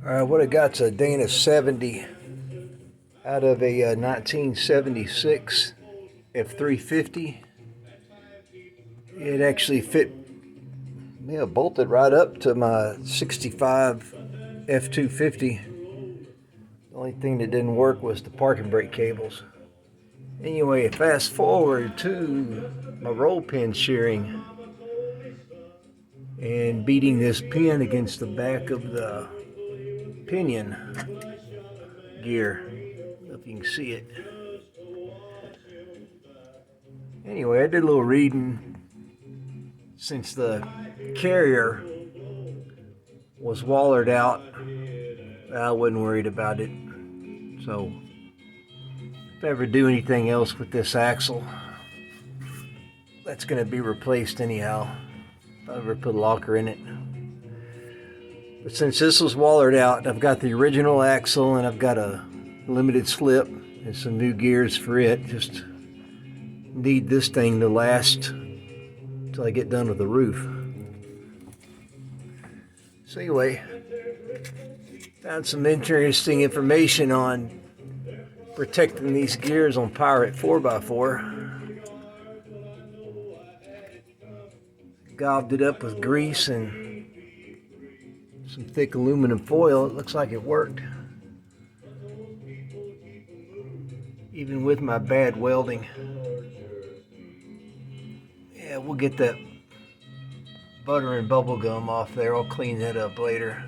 What I got's a Dana 70 out of a 1976 F-350. It actually fit, bolted right up to my 65 F-250. The only thing that didn't work was the parking brake cables. Anyway, fast forward to my roll pin shearing and beating this pin against the back of the pinion gear. I don't know if you can see it. Anyway, I did a little reading. Since the carrier was wallered out, I wasn't worried about it. So if I ever do anything else with this axle, that's going to be replaced anyhow, if I ever put a locker in it. But since this was wallered out, I've got the original axle and I've got a limited slip and some new gears for it. Just need this thing to last until I get done with the roof. So anyway, found some interesting information on protecting these gears on Pirate 4x4. Gobbed it up with grease and some thick aluminum foil. It looks like it worked. Even with my bad welding. Yeah, we'll get that butter and bubble gum off there. I'll clean that up later.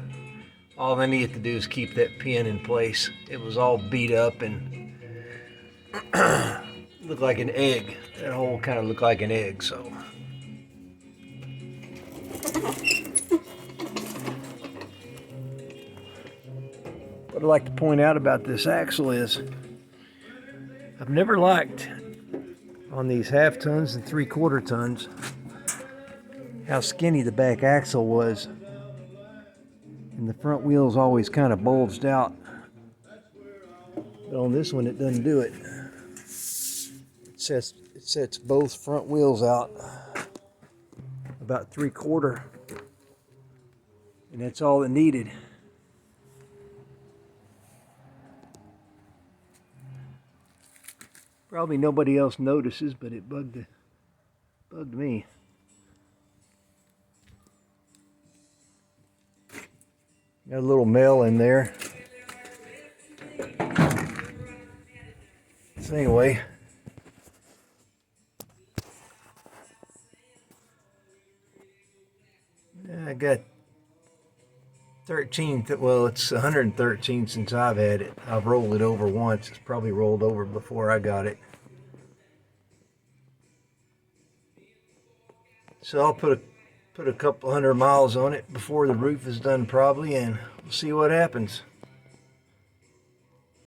All I needed to do is keep that pin in place. It was all beat up and looked like an egg. That hole kind of looked like an egg, so. What I'd like to point out about this axle is I've never liked on these half tons and 3/4 tons how skinny the back axle was, and the front wheels always kind of bulged out, but on this one it doesn't do it. It sets both front wheels out about 3/4, and that's all it needed. Probably nobody else notices, but it bugged me. Got a little male in there. So anyway, I got 13, well, it's 113 since I've had it. I've rolled it over once. It's probably rolled over before I got it. So I'll put a couple 100 miles on it before the roof is done probably, and we'll see what happens.